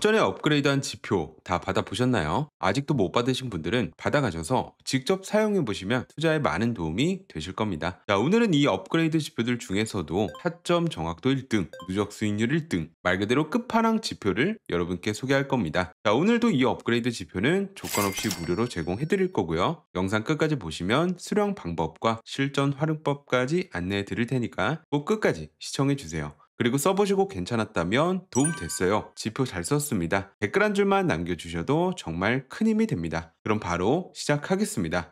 접전에 업그레이드한 지표 다 받아보셨나요? 아직도 못 받으신 분들은 받아가셔서 직접 사용해 보시면 투자에 많은 도움이 되실 겁니다. 자, 오늘은 이 업그레이드 지표들 중에서도 타점 정확도 1등, 누적 수익률 1등, 말 그대로 끝판왕 지표를 여러분께 소개할 겁니다. 자, 오늘도 이 업그레이드 지표는 조건 없이 무료로 제공해 드릴 거고요. 영상 끝까지 보시면 수령 방법과 실전 활용법까지 안내해 드릴 테니까 꼭 끝까지 시청해 주세요. 그리고 써보시고 괜찮았다면 도움 됐어요. 지표 잘 썼습니다. 댓글 한 줄만 남겨주셔도 정말 큰 힘이 됩니다. 그럼 바로 시작하겠습니다.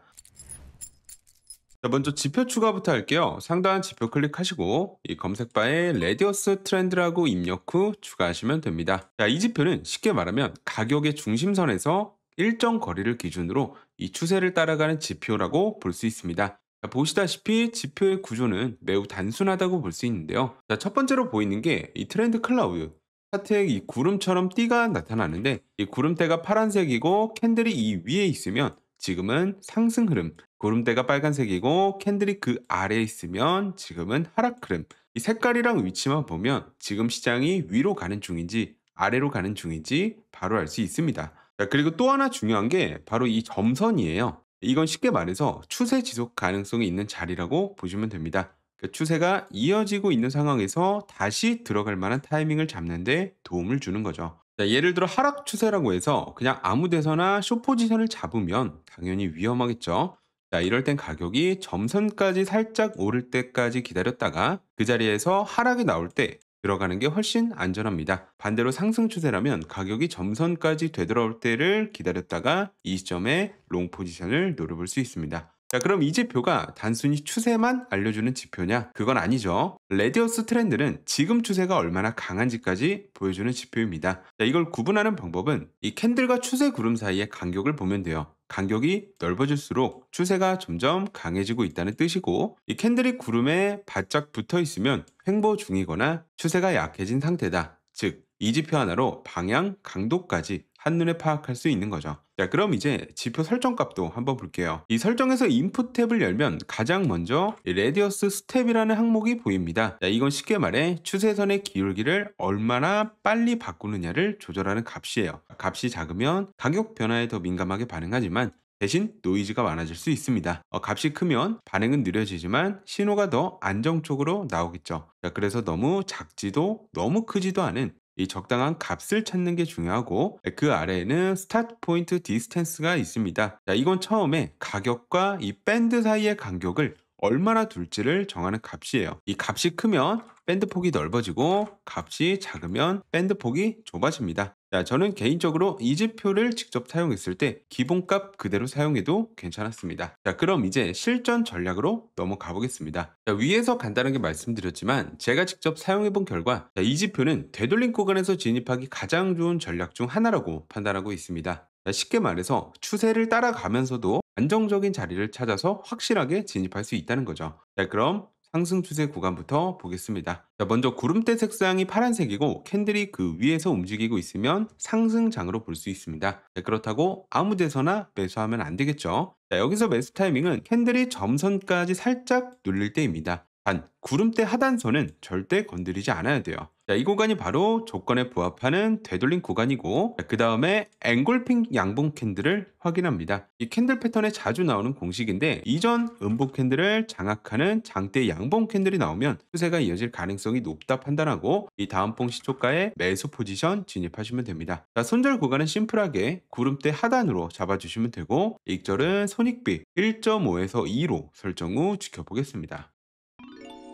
자, 먼저 지표 추가부터 할게요. 상단 지표 클릭하시고 이 검색바에 레디어스 트렌드라고 입력 후 추가하시면 됩니다. 자, 이 지표는 쉽게 말하면 가격의 중심선에서 일정 거리를 기준으로 이 추세를 따라가는 지표라고 볼 수 있습니다. 자, 보시다시피 지표의 구조는 매우 단순하다고 볼 수 있는데요. 자, 첫 번째로 보이는 게 이 트렌드 클라우드. 차트에 이 구름처럼 띠가 나타나는데 이 구름대가 파란색이고 캔들이 이 위에 있으면 지금은 상승 흐름, 구름대가 빨간색이고 캔들이 그 아래에 있으면 지금은 하락 흐름. 이 색깔이랑 위치만 보면 지금 시장이 위로 가는 중인지 아래로 가는 중인지 바로 알 수 있습니다. 자, 그리고 또 하나 중요한 게 바로 이 점선이에요. 이건 쉽게 말해서 추세 지속 가능성이 있는 자리라고 보시면 됩니다. 그 추세가 이어지고 있는 상황에서 다시 들어갈 만한 타이밍을 잡는 데 도움을 주는 거죠. 자, 예를 들어 하락 추세라고 해서 그냥 아무 데서나 숏 포지션을 잡으면 당연히 위험하겠죠. 자, 이럴 땐 가격이 점선까지 살짝 오를 때까지 기다렸다가 그 자리에서 하락이 나올 때 들어가는 게 훨씬 안전합니다. 반대로 상승 추세라면 가격이 점선까지 되돌아올 때를 기다렸다가 이 시점에 롱 포지션을 노려볼 수 있습니다. 자, 그럼 이 지표가 단순히 추세만 알려주는 지표냐? 그건 아니죠. 레디어스 트렌드는 지금 추세가 얼마나 강한지까지 보여주는 지표입니다. 자, 이걸 구분하는 방법은 이 캔들과 추세 구름 사이의 간격을 보면 돼요. 간격이 넓어질수록 추세가 점점 강해지고 있다는 뜻이고, 이 캔들이 구름에 바짝 붙어 있으면 횡보 중이거나 추세가 약해진 상태다. 즉, 이 지표 하나로 방향, 강도까지 한눈에 파악할 수 있는 거죠. 자, 그럼 이제 지표 설정 값도 한번 볼게요. 이 설정에서 인풋 탭을 열면 가장 먼저 이 레디어스 스텝이라는 항목이 보입니다. 자, 이건 쉽게 말해 추세선의 기울기를 얼마나 빨리 바꾸느냐를 조절하는 값이에요. 값이 작으면 가격 변화에 더 민감하게 반응하지만 대신 노이즈가 많아질 수 있습니다. 값이 크면 반응은 느려지지만 신호가 더 안정적으로 나오겠죠. 자, 그래서 너무 작지도 너무 크지도 않은 이 적당한 값을 찾는 게 중요하고, 그 아래에는 스타트 포인트 디스텐스가 있습니다. 자, 이건 처음에 가격과 이 밴드 사이의 간격을 얼마나 둘지를 정하는 값이에요. 이 값이 크면 밴드 폭이 넓어지고 값이 작으면 밴드 폭이 좁아집니다. 자, 저는 개인적으로 이 지표를 직접 사용했을 때 기본값 그대로 사용해도 괜찮았습니다. 자, 그럼 이제 실전 전략으로 넘어가 보겠습니다. 자, 위에서 간단하게 말씀드렸지만 제가 직접 사용해 본 결과, 자, 이 지표는 되돌림 구간에서 진입하기 가장 좋은 전략 중 하나라고 판단하고 있습니다. 자, 쉽게 말해서 추세를 따라가면서도 안정적인 자리를 찾아서 확실하게 진입할 수 있다는 거죠. 자, 그럼 상승 추세 구간부터 보겠습니다. 자, 먼저 구름대 색상이 파란색이고 캔들이 그 위에서 움직이고 있으면 상승장으로 볼 수 있습니다. 자, 그렇다고 아무 데서나 매수하면 안 되겠죠. 자, 여기서 매수 타이밍은 캔들이 점선까지 살짝 눌릴 때입니다. 단, 구름대 하단선은 절대 건드리지 않아야 돼요. 자, 이 구간이 바로 조건에 부합하는 되돌림 구간이고, 그 다음에 앵골핑 양봉 캔들을 확인합니다. 이 캔들 패턴에 자주 나오는 공식인데, 이전 음봉 캔들을 장악하는 장대 양봉 캔들이 나오면 추세가 이어질 가능성이 높다 판단하고, 이 다음 봉 시초가에 매수 포지션 진입하시면 됩니다. 자, 손절 구간은 심플하게 구름대 하단으로 잡아주시면 되고, 익절은 손익비 1.5에서 2로 설정 후 지켜보겠습니다.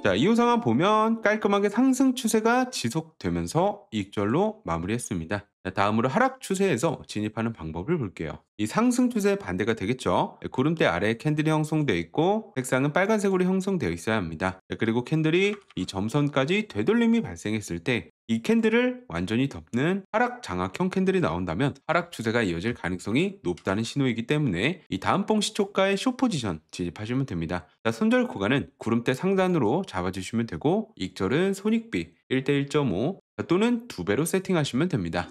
자, 이후 상황 보면 깔끔하게 상승 추세가 지속되면서 이익절로 마무리했습니다. 자, 다음으로 하락 추세에서 진입하는 방법을 볼게요. 이 상승 추세의 반대가 되겠죠. 구름대 아래에 캔들이 형성되어 있고 색상은 빨간색으로 형성되어 있어야 합니다. 자, 그리고 캔들이 이 점선까지 되돌림이 발생했을 때 이 캔들을 완전히 덮는 하락 장악형 캔들이 나온다면 하락 추세가 이어질 가능성이 높다는 신호이기 때문에 이 다음 봉 시초가의 숏 포지션 진입하시면 됩니다. 자, 손절 구간은 구름대 상단으로 잡아주시면 되고 익절은 손익비 1대 1.5 또는 2배로 세팅하시면 됩니다.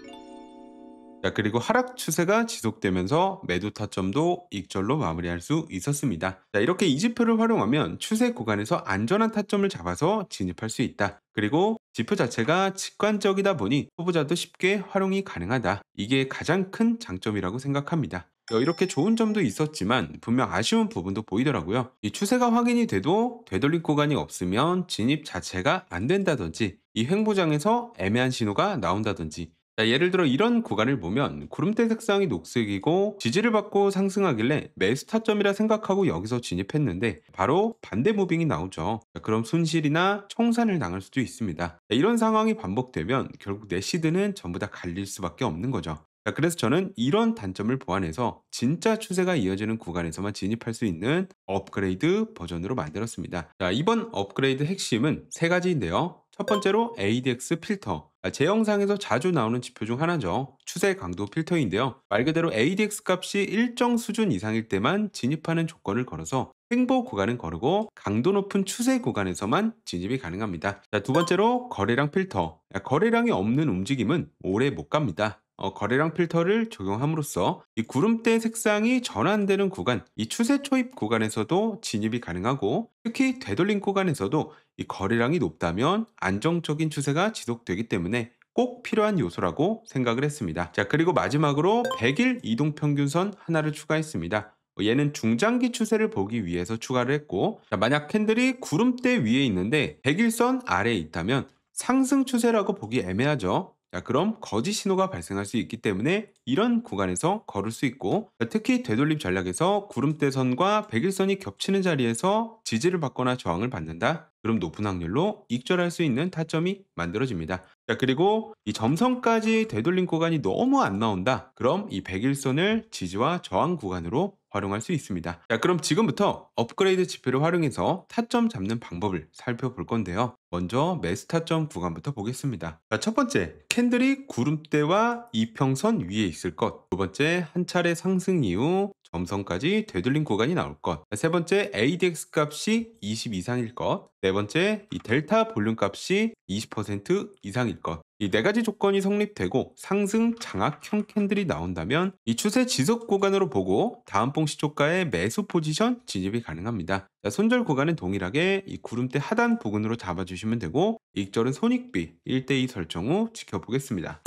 자, 그리고 하락 추세가 지속되면서 매도 타점도 익절로 마무리할 수 있었습니다. 자, 이렇게 이 지표를 활용하면 추세 구간에서 안전한 타점을 잡아서 진입할 수 있다. 그리고 지표 자체가 직관적이다 보니 초보자도 쉽게 활용이 가능하다. 이게 가장 큰 장점이라고 생각합니다. 이렇게 좋은 점도 있었지만 분명 아쉬운 부분도 보이더라고요. 이 추세가 확인이 돼도 되돌림 구간이 없으면 진입 자체가 안 된다든지 이 횡보장에서 애매한 신호가 나온다든지, 자, 예를 들어 이런 구간을 보면 구름대 색상이 녹색이고 지지를 받고 상승하길래 매수 타점이라 생각하고 여기서 진입했는데 바로 반대 무빙이 나오죠. 자, 그럼 손실이나 청산을 당할 수도 있습니다. 자, 이런 상황이 반복되면 결국 내 시드는 전부 다 갈릴 수밖에 없는 거죠. 자, 그래서 저는 이런 단점을 보완해서 진짜 추세가 이어지는 구간에서만 진입할 수 있는 업그레이드 버전으로 만들었습니다. 자, 이번 업그레이드 핵심은 세 가지인데요. 첫 번째로 ADX 필터. 제 영상에서 자주 나오는 지표 중 하나죠. 추세 강도 필터인데요. 말 그대로 ADX 값이 일정 수준 이상일 때만 진입하는 조건을 걸어서 횡보 구간은 거르고 강도 높은 추세 구간에서만 진입이 가능합니다. 자, 두 번째로 거래량 필터. 거래량이 없는 움직임은 오래 못 갑니다. 거래량 필터를 적용함으로써 이 구름대 색상이 전환되는 구간, 이 추세 초입 구간에서도 진입이 가능하고, 특히 되돌림 구간에서도 이 거래량이 높다면 안정적인 추세가 지속되기 때문에 꼭 필요한 요소라고 생각을 했습니다. 자, 그리고 마지막으로 100일 이동평균선 하나를 추가했습니다. 얘는 중장기 추세를 보기 위해서 추가를 했고, 자, 만약 캔들이 구름대 위에 있는데 100일선 아래에 있다면 상승 추세라고 보기 애매하죠. 자, 그럼 거짓 신호가 발생할 수 있기 때문에 이런 구간에서 걸을 수 있고, 특히 되돌림 전략에서 구름대선과 백일선이 겹치는 자리에서 지지를 받거나 저항을 받는다. 그럼 높은 확률로 익절할 수 있는 타점이 만들어집니다. 자, 그리고 이 점선까지 되돌림 구간이 너무 안 나온다. 그럼 이 백일선을 지지와 저항 구간으로 활용할 수 있습니다. 자, 그럼 지금부터 업그레이드 지표를 활용해서 타점 잡는 방법을 살펴볼 건데요. 먼저 매수 타점 구간부터 보겠습니다. 자, 첫 번째, 캔들이 구름대와 이평선 위에 있을 것. 두 번째, 한 차례 상승 이후 점선까지 되돌림 구간이 나올 것. 세 번째, ADX 값이 20 이상일 것. 네 번째, 이 델타 볼륨 값이 20% 이상일 것. 이 네 가지 조건이 성립되고 상승 장악형 캔들이 나온다면 이 추세 지속 구간으로 보고 다음 봉 시초가의 매수 포지션 진입이 가능합니다. 자, 손절 구간은 동일하게 이 구름대 하단 부근으로 잡아주시면 되고, 익절은 손익비 1대2 설정 후 지켜보겠습니다.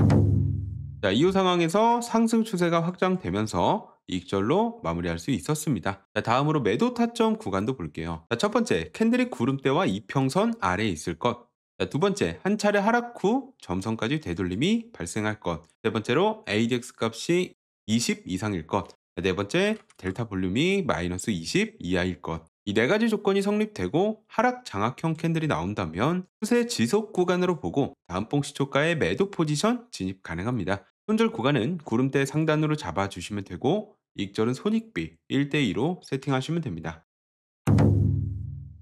자, 이후 상황에서 상승 추세가 확장되면서 익절로 마무리할 수 있었습니다. 자, 다음으로 매도 타점 구간도 볼게요. 자, 첫 번째, 캔들이 구름대와 이평선 아래에 있을 것. 자, 두 번째, 한 차례 하락 후 점선까지 되돌림이 발생할 것. 세 번째로 ADX 값이 20 이상일 것. 자, 네 번째, 델타 볼륨이 마이너스 20 이하일 것. 이 네 가지 조건이 성립되고 하락 장악형 캔들이 나온다면 추세 지속 구간으로 보고 다음 봉 시초가의 매도 포지션 진입 가능합니다. 손절 구간은 구름대 상단으로 잡아주시면 되고, 익절은 손익비 1대2로 세팅하시면 됩니다.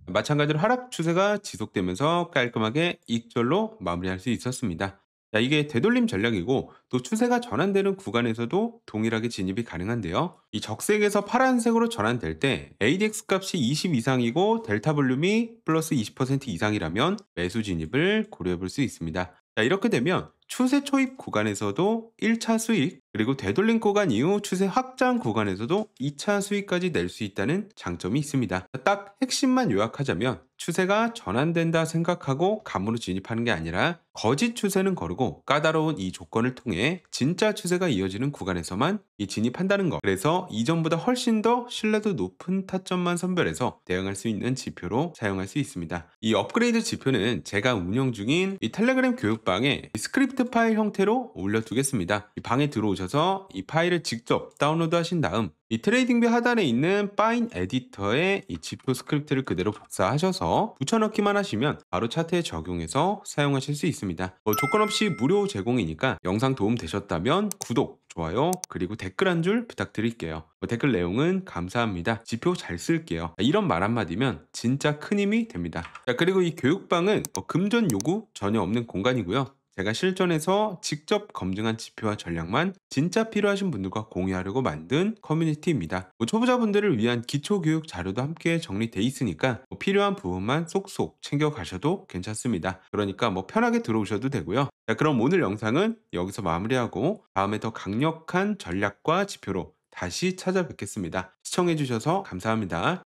마찬가지로 하락 추세가 지속되면서 깔끔하게 익절로 마무리할 수 있었습니다. 자, 이게 되돌림 전략이고 또 추세가 전환되는 구간에서도 동일하게 진입이 가능한데요. 이 적색에서 파란색으로 전환될 때 ADX 값이 20 이상이고 델타 볼륨이 플러스 20% 이상이라면 매수 진입을 고려해 볼 수 있습니다. 자, 이렇게 되면 추세 초입 구간에서도 1차 수익, 그리고 되돌림 구간 이후 추세 확장 구간에서도 2차 수익까지 낼 수 있다는 장점이 있습니다. 딱 핵심만 요약하자면 추세가 전환된다 생각하고 감으로 진입하는 게 아니라 거짓 추세는 거르고 까다로운 이 조건을 통해 진짜 추세가 이어지는 구간에서만 이 진입한다는 거. 그래서 이전보다 훨씬 더 신뢰도 높은 타점만 선별해서 대응할 수 있는 지표로 사용할 수 있습니다. 이 업그레이드 지표는 제가 운영 중인 이 텔레그램 교육방에 이 스크립트 파일 형태로 올려두겠습니다. 이 방에 들어오셔서 이 파일을 직접 다운로드 하신 다음 이 트레이딩뷰 하단에 있는 파인 에디터에 이 지표 스크립트를 그대로 복사하셔서 붙여넣기만 하시면 바로 차트에 적용해서 사용하실 수 있습니다. 조건 없이 무료 제공이니까 영상 도움 되셨다면 구독, 좋아요, 그리고 댓글 한 줄 부탁드릴게요. 댓글 내용은 감사합니다. 지표 잘 쓸게요. 이런 말 한마디면 진짜 큰 힘이 됩니다. 자, 그리고 이 교육방은 금전 요구 전혀 없는 공간이고요. 제가 실전에서 직접 검증한 지표와 전략만 진짜 필요하신 분들과 공유하려고 만든 커뮤니티입니다. 초보자분들을 위한 기초교육 자료도 함께 정리돼 있으니까 필요한 부분만 쏙쏙 챙겨가셔도 괜찮습니다. 그러니까 편하게 들어오셔도 되고요. 자, 그럼 오늘 영상은 여기서 마무리하고 다음에 더 강력한 전략과 지표로 다시 찾아뵙겠습니다. 시청해주셔서 감사합니다.